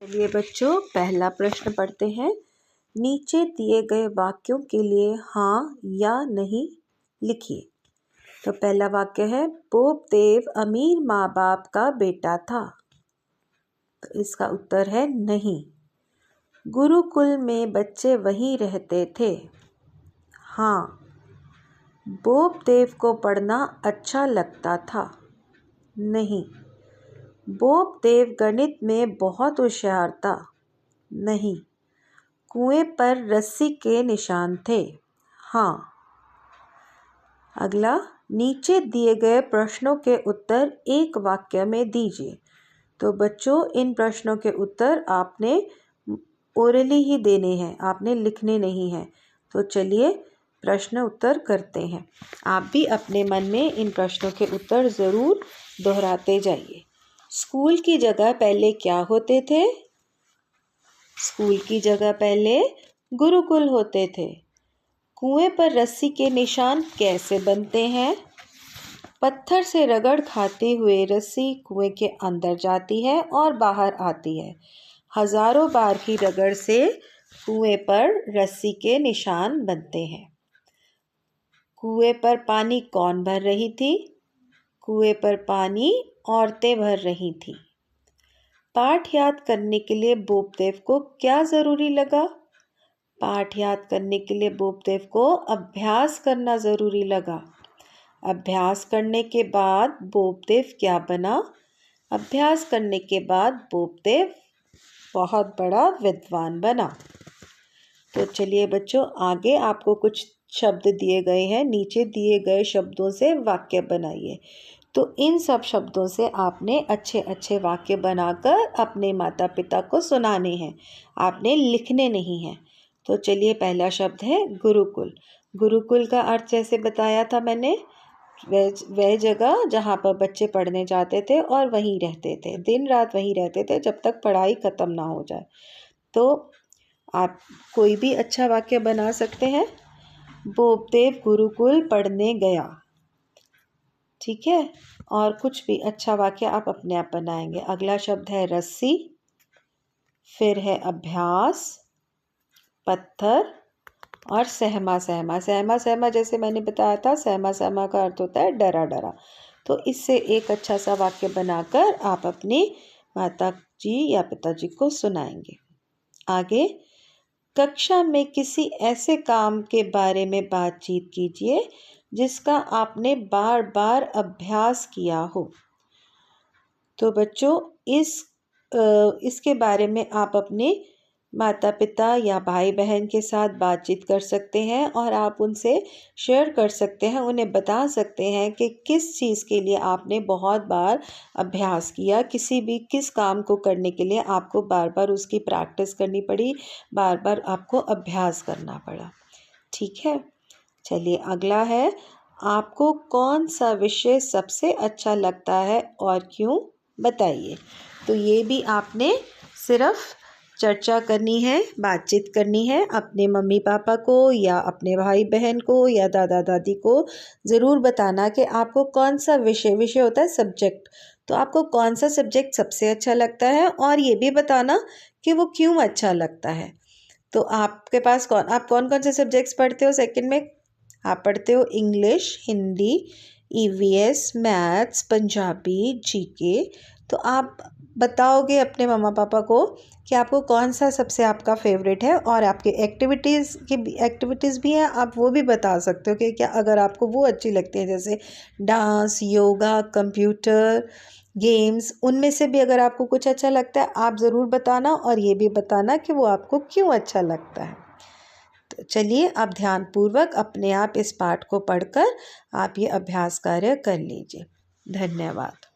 चलिए बच्चों, पहला प्रश्न पढ़ते हैं। नीचे दिए गए वाक्यों के लिए हाँ या नहीं लिखिए। तो पहला वाक्य है, बोब देव अमीर माँ बाप का बेटा था। तो इसका उत्तर है नहीं। गुरुकुल में बच्चे वहीं रहते थे। हाँ। बोब देव को पढ़ना अच्छा लगता था। नहीं। बोब देव गणित में बहुत होशियार था। नहीं। कुएं पर रस्सी के निशान थे। हाँ। अगला, नीचे दिए गए प्रश्नों के उत्तर एक वाक्य में दीजिए। तो बच्चों, इन प्रश्नों के उत्तर आपने ओरली ही देने हैं, आपने लिखने नहीं हैं। तो चलिए प्रश्न उत्तर करते हैं। आप भी अपने मन में इन प्रश्नों के उत्तर ज़रूर दोहराते जाइए। स्कूल की जगह पहले क्या होते थे? स्कूल की जगह पहले गुरुकुल होते थे। कुएं पर रस्सी के निशान कैसे बनते हैं? पत्थर से रगड़ खाते हुए रस्सी कुएं के अंदर जाती है और बाहर आती है। हजारों बार की रगड़ से कुएं पर रस्सी के निशान बनते हैं। कुएं पर पानी कौन भर रही थी? कुएं पर पानी औरतें भर रही थीं। पाठ याद करने के लिए बोबदेव को क्या ज़रूरी लगा? पाठ याद करने के लिए बोबदेव को अभ्यास करना ज़रूरी लगा। अभ्यास करने के बाद बोबदेव क्या बना? अभ्यास करने के बाद बोबदेव बहुत बड़ा विद्वान बना। तो चलिए बच्चों, आगे आपको कुछ शब्द दिए गए हैं। नीचे दिए गए शब्दों से वाक्य बनाइए। तो इन सब शब्दों से आपने अच्छे अच्छे वाक्य बनाकर अपने माता पिता को सुनाने हैं। आपने लिखने नहीं हैं। तो चलिए, पहला शब्द है गुरुकुल। गुरुकुल का अर्थ जैसे बताया था मैंने, वह जगह जहाँ पर बच्चे पढ़ने जाते थे और वहीं रहते थे, दिन रात वहीं रहते थे जब तक पढ़ाई ख़त्म ना हो जाए। तो आप कोई भी अच्छा वाक्य बना सकते हैं। बोबदेव गुरुकुल पढ़ने गया। ठीक है, और कुछ भी अच्छा वाक्य आप अपने आप बनाएंगे। अगला शब्द है रस्सी, फिर है अभ्यास, पत्थर और सहमा सहमा। सहमा सहमा जैसे मैंने बताया था, सहमा सहमा का अर्थ होता है डरा डरा। तो इससे एक अच्छा सा वाक्य बनाकर आप अपनी माता जी या पिताजी को सुनाएंगे। आगे, कक्षा में किसी ऐसे काम के बारे में बातचीत कीजिए जिसका आपने बार बार अभ्यास किया हो। तो बच्चों, इसके बारे में आप अपने माता पिता या भाई बहन के साथ बातचीत कर सकते हैं और आप उनसे शेयर कर सकते हैं, उन्हें बता सकते हैं कि किस चीज़ के लिए आपने बहुत बार अभ्यास किया, किस काम को करने के लिए आपको बार बार उसकी प्रैक्टिस करनी पड़ी, बार बार आपको अभ्यास करना पड़ा। ठीक है, चलिए अगला है, आपको कौन सा विषय सबसे अच्छा लगता है और क्यों, बताइए। तो ये भी आपने सिर्फ चर्चा करनी है, बातचीत करनी है। अपने मम्मी पापा को या अपने भाई बहन को या दादा दादी को ज़रूर बताना कि आपको कौन सा विषय होता है सब्जेक्ट, तो आपको कौन सा सब्जेक्ट सबसे अच्छा लगता है और ये भी बताना कि वो क्यों अच्छा लगता है। तो आपके पास आप कौन कौन से सब्जेक्ट्स पढ़ते हो सेकंड में? आप पढ़ते हो English, Hindi, EVS, maths, Punjabi, GK. तो आप बताओगे अपने मम्मा पापा को कि आपको कौन सा सबसे आपका फेवरेट है, और आपके एक्टिविटीज़ भी हैं, आप वो भी बता सकते हो कि क्या अगर आपको वो अच्छी लगती है, जैसे डांस, योगा, कंप्यूटर गेम्स, उनमें से भी अगर आपको कुछ अच्छा लगता है आप ज़रूर बताना, और ये भी बताना कि वो आपको क्यों अच्छा लगता है। तो चलिए, आप ध्यानपूर्वक अपने आप इस पाठ को पढ़कर आप ये अभ्यास कार्य कर लीजिए। धन्यवाद।